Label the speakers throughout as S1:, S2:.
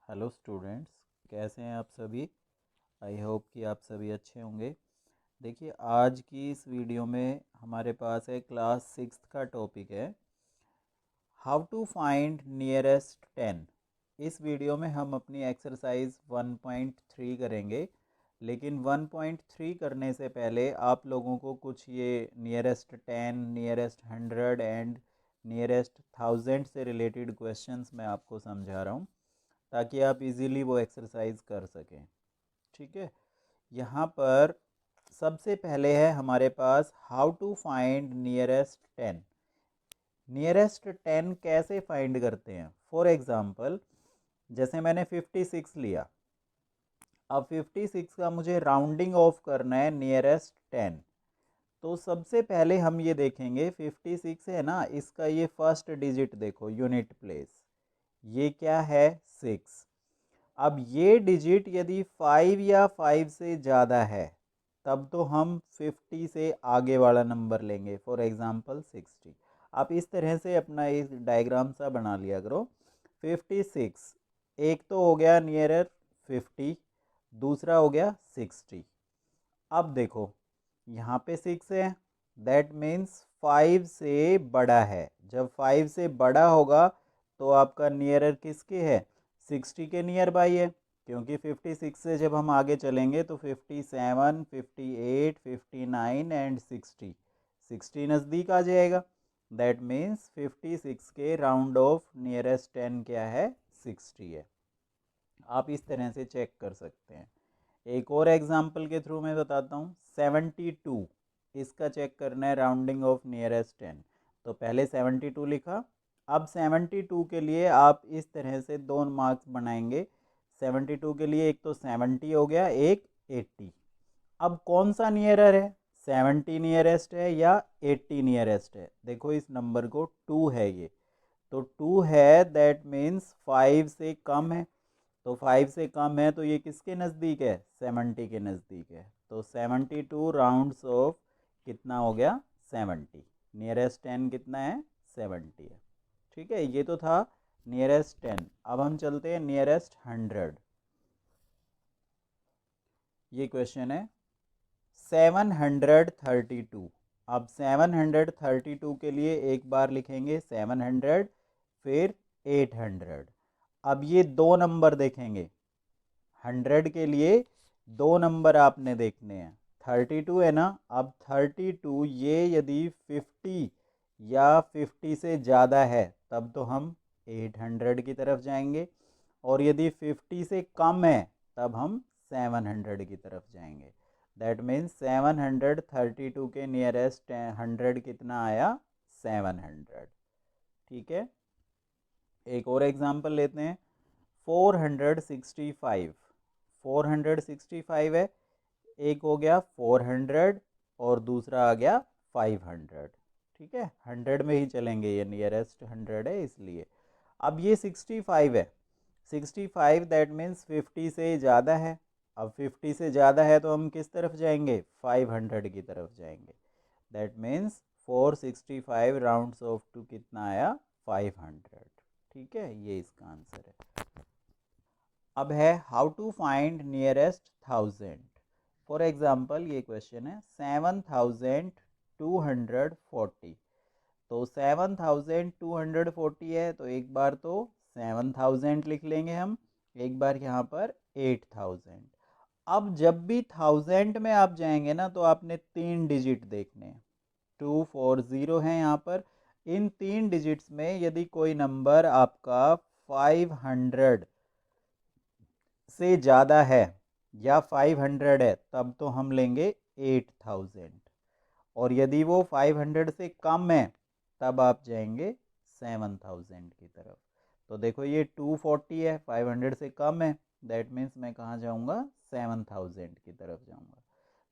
S1: Hello students, कैसे हैं आप सभी। आई होप कि आप सभी अच्छे होंगे। देखिए, आज की इस वीडियो में हमारे पास है क्लास सिक्स्थ का टॉपिक है हाउ टू फाइंड नियरेस्ट 10। इस वीडियो में हम अपनी एक्सरसाइज 1.3 करेंगे, लेकिन 1.3 करने से पहले आप लोगों को कुछ ये नियरेस्ट 10, नियरेस्ट 100 एंड नियरेस्ट 1000 से रिलेटेड क्वेश्चंस मैं आपको समझा रहा हूँ, ताकि आप इजीली वो एक्सरसाइज कर सकें। ठीक है, यहाँ पर सबसे पहले है हमारे पास how to find nearest 10। Nearest 10 कैसे फाइंड करते हैं। फॉर एग्जांपल, जैसे मैंने 56 लिया, अब 56 का मुझे राउंडिंग ऑफ करना है नियरेस्ट 10। तो सबसे पहले हम ये देखेंगे 56 है ना, इसका ये फर्स्ट डिजिट देखो, यूनिट प्लेस, ये क्या है 6। अब ये डिजिट यदि 5 या 5 से ज़्यादा है तब तो हम 50 से आगे वाला नंबर लेंगे, फॉर एग्जांपल 60। आप इस तरह से अपना एक डायग्राम सा बना लिया करो। 56 एक तो हो गया नियरर 50, दूसरा हो गया 60। अब देखो, यहाँ पे 6 है, दैट मीन्स 5 से बड़ा है। जब 5 से बड़ा होगा तो आपका नियरर किसके है, 60 के नियर बाई है, क्योंकि 56 से जब हम आगे चलेंगे तो 57, 58, 59 एंड 60 नज़दीक आ जाएगा। दैट मीन्स 56 के राउंड ऑफ नियरेस्ट 10 क्या है, 60 है। आप इस तरह से चेक कर सकते हैं। एक और एग्जाम्पल के थ्रू मैं बताता हूँ। 72, इसका चेक करना है राउंडिंग ऑफ नियरेस्ट 10। तो पहले 72 लिखा। अब 72 के लिए आप इस तरह से दो मार्क्स बनाएंगे। 72 के लिए एक तो 70 हो गया, एक 80। अब कौन सा नियरर है, 70 नियरेस्ट है या 80 नियरेस्ट है। देखो इस नंबर को 2 है ये, तो 2 है, दैट मीन्स 5 से कम है। तो 5 से कम है तो ये किसके नज़दीक है, 70 के नज़दीक है। तो 72 राउंड्स ऑफ कितना हो गया, 70। नियरेस्ट 10 कितना है, 70 है। ठीक है, ये तो था नियरेस्ट 10। अब हम चलते हैं नियरेस्ट 100। ये क्वेश्चन है 732। अब 732 के लिए एक बार लिखेंगे 700, फिर 800। अब ये दो नंबर देखेंगे, 100 के लिए दो नंबर आपने देखने हैं। 32 है ना, अब 32 ये यदि 50 या 50 से ज़्यादा है तब तो हम 800 की तरफ जाएंगे, और यदि 50 से कम है तब हम 700 की तरफ जाएंगे। दैट मीन्स 732 के नियरेस्ट 100 कितना आया, 700। ठीक है, एक और एग्जांपल लेते हैं। 465, 465 है, एक हो गया 400 और दूसरा आ गया 500। ठीक है, 100 में ही चलेंगे, ये नियरेस्ट 100 है इसलिए। अब ये 65 है, 65 दैट मीन्स 50 से ज़्यादा है। अब 50 से ज़्यादा है तो हम किस तरफ जाएंगे, 500 की तरफ जाएंगे। That means 465 rounds off to कितना आया, 500। ठीक है, ये इसका आंसर है। अब है how to find nearest 1000। For example ये क्वेश्चन है 7240। तो 7240 है, तो एक बार तो 7000 लिख लेंगे हम, एक बार यहाँ पर 8000। अब जब भी 1000 में आप जाएंगे ना तो आपने तीन डिजिट देखने हैं, 240 है यहाँ पर। इन तीन डिजिट्स में यदि कोई नंबर आपका 500 से ज़्यादा है या 500 है तब तो हम लेंगे 8000, और यदि वो 500 से कम है तब आप जाएंगे 7000 की तरफ। तो देखो ये 240 है, 500 से कम है, दैट मीन्स मैं कहाँ जाऊँगा, 7000 की तरफ जाऊँगा।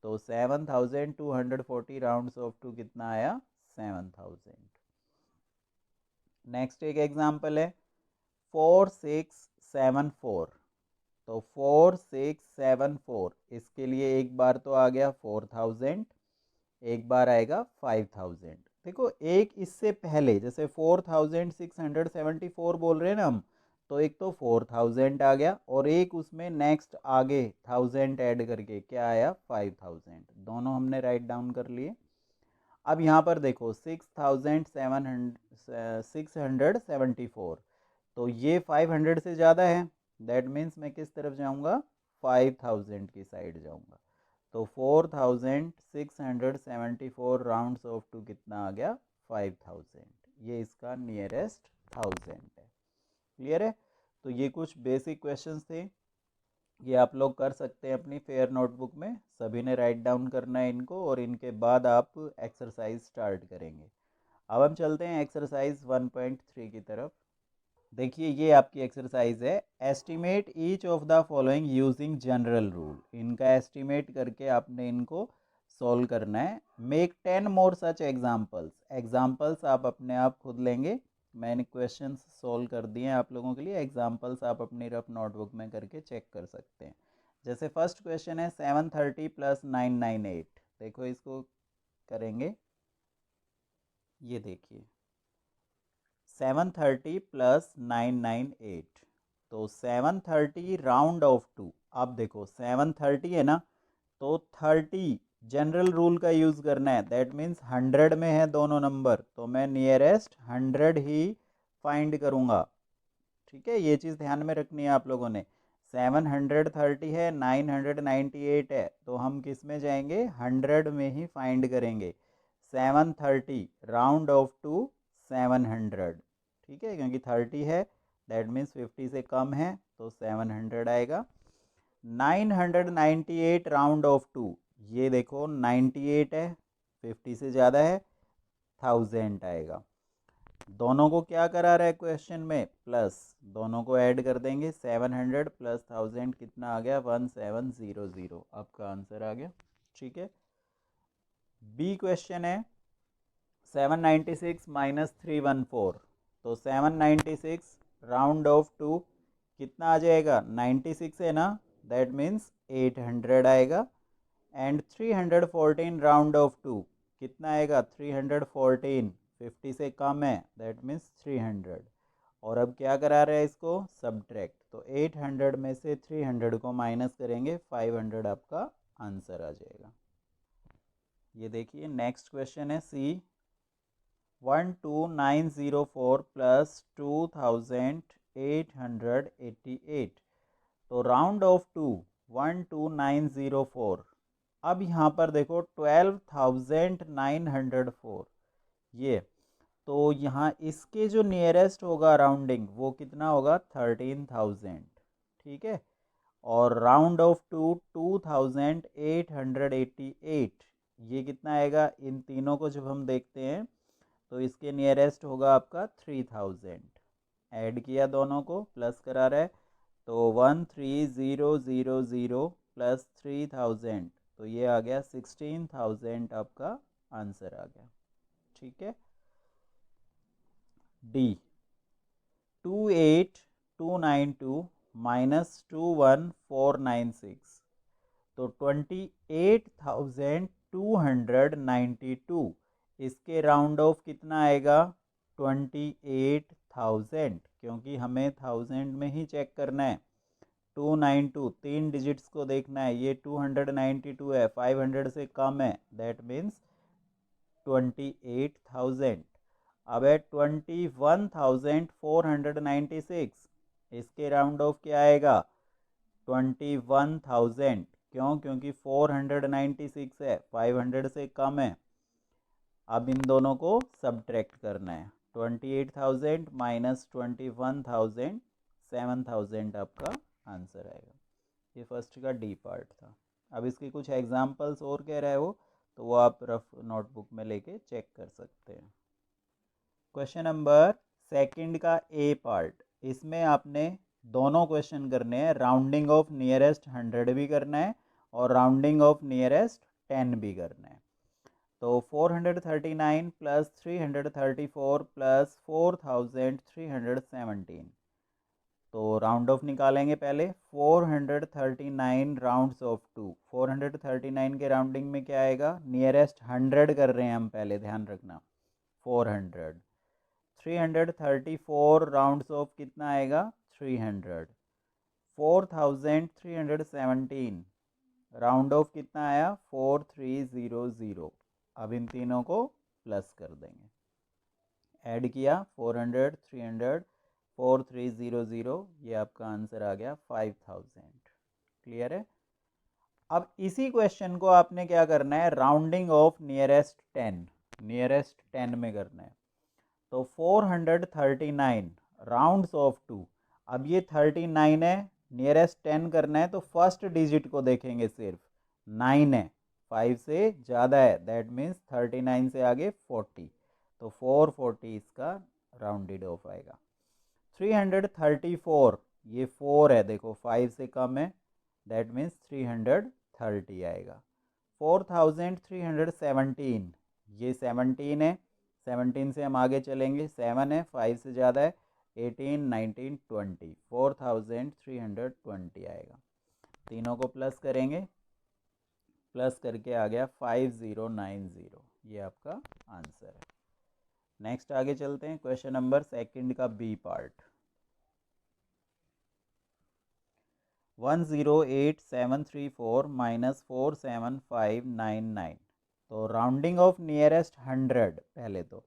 S1: तो 7240 राउंड्स ऑफ टू कितना आया, 7000। नेक्स्ट एक एग्जांपल है 4674। तो 4674, इसके लिए एक बार तो आ गया 4000, एक बार आएगा 5000। देखो एक इससे पहले, जैसे 4674 बोल रहे हैं ना हम, तो एक तो 4000 आ गया और एक उसमें नेक्स्ट आगे 1000 ऐड करके क्या आया 5000। दोनों हमने राइट डाउन कर लिए। अब यहाँ पर देखो 6,674, तो ये 500 से ज़्यादा है। दैट मीन्स मैं किस तरफ जाऊँगा 5000 की साइड जाऊँगा। तो 4674 राउंड्स ऑफ टू कितना आ गया 5000। ये इसका नियरेस्ट 1000 है। क्लियर है। तो ये कुछ बेसिक क्वेश्चंस थे, ये आप लोग कर सकते हैं अपनी फेयर नोटबुक में। सभी ने राइट डाउन करना है इनको और इनके बाद आप एक्सरसाइज स्टार्ट करेंगे। अब हम चलते हैं एक्सरसाइज 1.3 की तरफ। देखिए ये आपकी एक्सरसाइज है, estimate each of the following using general rule. इनका एस्टिमेट करके आपने इनको सॉल्व करना है। मेक 10 मोर सच एग्जाम्पल्स। एग्जाम्पल्स आप अपने आप खुद लेंगे, मैंने क्वेश्चंस सॉल्व कर दिए हैं आप लोगों के लिए। एग्जाम्पल्स आप अपनी रफ नोटबुक में करके चेक कर सकते हैं। जैसे फर्स्ट क्वेश्चन है 730 + 998। देखो इसको करेंगे, ये देखिए 730 + 998, तो 730 राउंड ऑफ टू। अब देखो 730 है ना, तो 30 जनरल रूल का यूज़ करना है। दैट मीन्स 100 में है दोनों नंबर, तो मैं नियरेस्ट 100 ही फाइंड करूँगा। ठीक है, ये चीज़ ध्यान में रखनी है आप लोगों ने। 730 है, 998 है, तो हम किस में जाएंगे 100 में ही फाइंड करेंगे। 730 राउंड ऑफ टू 700। ठीक है, क्योंकि 30 है दैट मीन्स 50 से कम है तो 700 आएगा। 998 राउंड ऑफ टू, ये देखो 98 है, 50 से ज़्यादा है, 1000 आएगा। दोनों को क्या करा रहा है क्वेश्चन में प्लस, दोनों को ऐड कर देंगे। 700 + 1000 कितना आ गया 1700। आपका आंसर आ गया। ठीक है। बी क्वेश्चन है 796 - 314, तो 796 राउंड ऑफ टू कितना आ जाएगा 96 है ना, दैट मीन्स 800 आएगा। एंड 314 राउंड ऑफ टू कितना आएगा 314, 50 से कम है दैट मीन्स 300। और अब क्या करा रहे हैं इसको सब्ट्रैक्ट, तो 800 में से 300 को माइनस करेंगे, 500 आपका आंसर आ जाएगा। ये देखिए नेक्स्ट क्वेश्चन है सी 12904 + 2888, तो राउंड ऑफ टू 12904। अब यहाँ पर देखो 12904, ये तो यहाँ इसके जो नियरेस्ट होगा राउंडिंग वो कितना होगा 13000। ठीक है, और राउंड ऑफ टू 2888, ये कितना आएगा, इन तीनों को जब हम देखते हैं तो इसके नियरेस्ट होगा आपका 3000। ऐड किया दोनों को, प्लस करा रहा है, तो 13000 + 3000, तो ये आ गया 16000 आपका आंसर आ गया। ठीक है। डी 28292 - 21496, तो 28292, इसके राउंड ऑफ कितना आएगा 28000, क्योंकि हमें 1000 में ही चेक करना है। 292 तीन डिजिट्स को देखना है, ये 292 है, 500 से कम है, दैट मीन्स 28000। अब है 21496, इसके राउंड ऑफ क्या आएगा 21000, क्यों, क्योंकि 496 है, 500 से कम है। अब इन दोनों को सब्ट्रैक्ट करना है, 28000 - 21000, 7000 आपका आंसर आएगा। ये फर्स्ट का डी पार्ट था। अब इसके कुछ एग्जाम्पल्स और कह रहा है वो, तो वो आप रफ नोटबुक में लेके चेक कर सकते हैं। क्वेश्चन नंबर सेकंड का ए पार्ट, इसमें आपने दोनों क्वेश्चन करने हैं, राउंडिंग ऑफ नियरेस्ट 100 भी करना है और राउंडिंग ऑफ नियरेस्ट 10 भी करना है। तो 439 + 334 + 4317, तो राउंड ऑफ निकालेंगे पहले। 439 राउंड्स ऑफ टू, 439 के राउंडिंग में क्या आएगा, नियरेस्ट 100 कर रहे हैं हम पहले, ध्यान रखना 400। 334 राउंड्स ऑफ कितना आएगा 300, 4317 राउंड ऑफ कितना आया 4300। अब इन तीनों को प्लस कर देंगे, ऐड किया 400 300 4300, ये आपका आंसर आ गया 5000। क्लियर है। अब इसी क्वेश्चन को आपने क्या करना है, राउंडिंग ऑफ नियरेस्ट 10, नियरेस्ट 10 में करना है। तो 439 राउंड्स ऑफ 2, अब ये 39 है, नियरेस्ट 10 करना है तो फर्स्ट डिजिट को देखेंगे, सिर्फ 9 है, 5 से ज़्यादा है, दैट मीन्स 39 से आगे 40, तो 440 इसका राउंडेड ऑफ आएगा। 334, ये 4 है, देखो 5 से कम है, दैट मीन्स 330 आएगा। 4317, ये 17 है, 17 से हम आगे चलेंगे, 7 है, 5 से ज़्यादा है, 18 19 20, 4320 आएगा। तीनों को प्लस करेंगे, प्लस करके आ गया 5090, ये आपका आंसर है। नेक्स्ट आगे चलते हैं, क्वेश्चन नंबर सेकंड का बी पार्ट। 108734 माइनस 47599, तो राउंडिंग ऑफ नियरेस्ट 100, पहले तो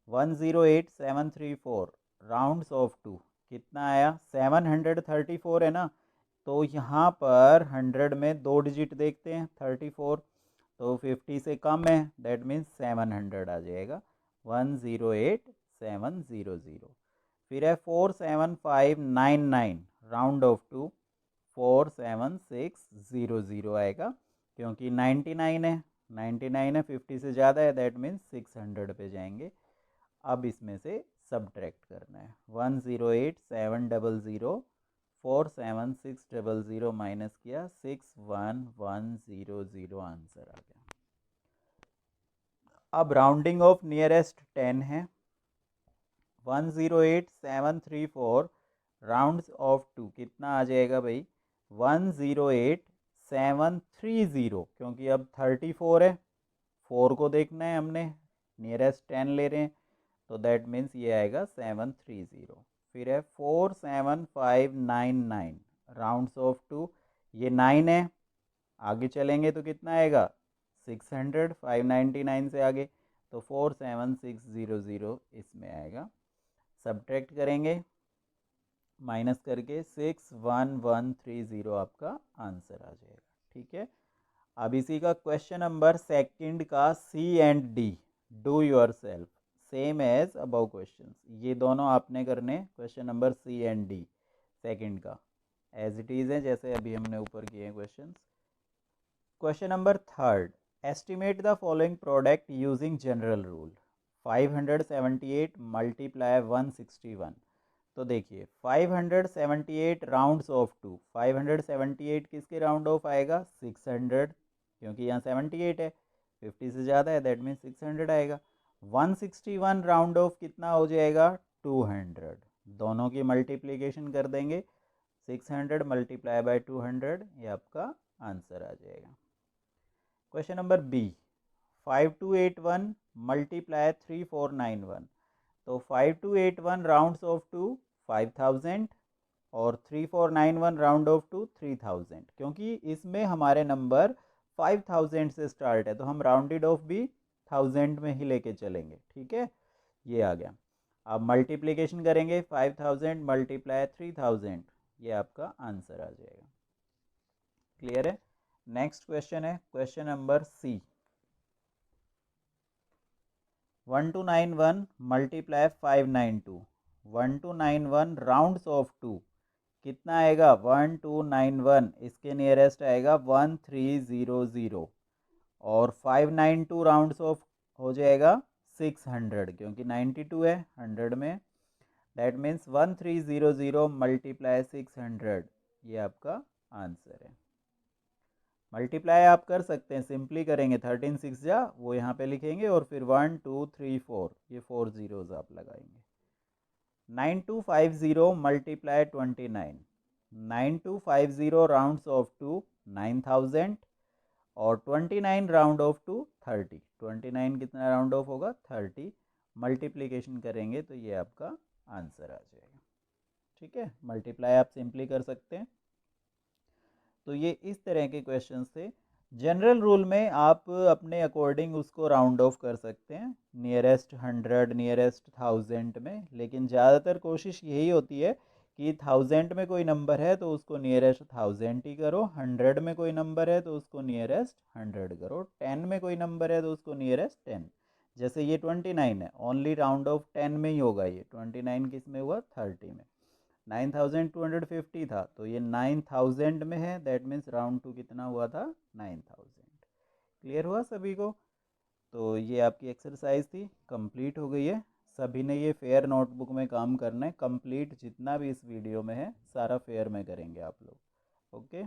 S1: 108734 राउंड्स ऑफ 2 कितना आया, 734 है ना, तो यहाँ पर 100 में 2 डिजिट देखते हैं, 34, तो 50 से कम है, दैट मीन्स 700 आ जाएगा, 108700। फिर है 47599 राउंड ऑफ 2, 47600 आएगा, क्योंकि 99 है, 99 है, 50 से ज़्यादा है, दैट मीन्स 600 पे जाएंगे। अब इसमें से सब्ट्रैक्ट करना है, 108700 47600 माइनस किया 61100, आंसर आ गया। अब राउंडिंग ऑफ नियरेस्ट 10 है, 108734 राउंड्स ऑफ 2 कितना आ जाएगा भाई, 108730, क्योंकि अब 34 है, 4 को देखना है हमने, नियरेस्ट 10 ले रहे हैं, तो दैट मीन्स ये आएगा 730। फिर है 47599 राउंड्स ऑफ 2, ये 9 है, आगे चलेंगे तो कितना आएगा 600, 599 से आगे, तो 47600 इसमें आएगा। सब्ट्रैक्ट करेंगे, माइनस करके 61130 आपका आंसर आ जाएगा। ठीक है। अब इसी का क्वेश्चन नंबर सेकंड का C and D, do yourself same as above questions, ये दोनों आपने करने, question number C and D second का एज इट इज़ है, जैसे अभी हमने ऊपर किए हैं questions. Question number third, estimate the following product using general rule, 578 multiply 161। तो देखिए 578 राउंड्स ऑफ 2, 578 किसके राउंड ऑफ आएगा 600, क्योंकि यहाँ 78 है, 50 से ज़्यादा है, दैट मीन्स 600 आएगा। 161 राउंड ऑफ कितना हो जाएगा 200, दोनों की मल्टीप्लिकेशन कर देंगे, 600 मल्टीप्लाई बाय 200, ये आपका आंसर आ जाएगा। क्वेश्चन नंबर बी, 5281 मल्टीप्लाई 3491, तो 5281 राउंड्स ऑफ टू 5000 और 3491 राउंड ऑफ टू 3000, क्योंकि इसमें हमारे नंबर 5000 से स्टार्ट है, तो हम राउंडेड ऑफ भी 1000 में ही लेके चलेंगे। ठीक है, ये आ गया। अब मल्टीप्लिकेशन करेंगे, 5000 मल्टीप्लाई 3000, ये आपका आंसर आ जाएगा। क्लियर है। नेक्स्ट क्वेश्चन है question number C, 1291 multiply 592, 1291 rounds off 2 कितना आएगा 1291, इसके नियरेस्ट आएगा 1300, और 592 राउंड्स ऑफ हो जाएगा 600, क्योंकि 92 है 100 में, दैट मीन्स 1300 मल्टीप्लाई 600, ये आपका आंसर है। मल्टीप्लाई आप कर सकते हैं, सिंपली करेंगे, 13 6 जा वो यहाँ पे लिखेंगे, और फिर 1 2 3 4, ये 4 जीरोज आप लगाएंगे। 9250 मल्टीप्लाई 29, 9250 राउंड्स ऑफ टू 9000, और 29 राउंड ऑफ टू 30, 29 कितना राउंड ऑफ होगा 30, मल्टीप्लिकेशन करेंगे तो ये आपका आंसर आ जाएगा। ठीक है, मल्टीप्लाई आप सिंपली कर सकते हैं। तो ये इस तरह के क्वेश्चन थे। जनरल रूल में आप अपने अकॉर्डिंग उसको राउंड ऑफ कर सकते हैं नियरेस्ट 100 नियरेस्ट 1000 में, लेकिन ज़्यादातर कोशिश यही होती है कि 1000 में कोई नंबर है तो उसको नियरेस्ट 1000 ही करो, 100 में कोई नंबर है तो उसको नियरेस्ट 100 करो, 10 में कोई नंबर है तो उसको नियरेस्ट 10। जैसे ये 29 है, ओनली राउंड ऑफ 10 में ही होगा, ये 29 किस में हुआ, 30 में। 9250 था तो ये 9000 में है, दैट मीन्स राउंड टू कितना हुआ था, 9000। क्लियर हुआ सभी को? तो ये आपकी एक्सरसाइज थी, कंप्लीट हो गई है। सभी ने ये फेयर नोटबुक में काम करना है, कंप्लीट जितना भी इस वीडियो में है सारा फेयर में करेंगे आप लोग। ओके।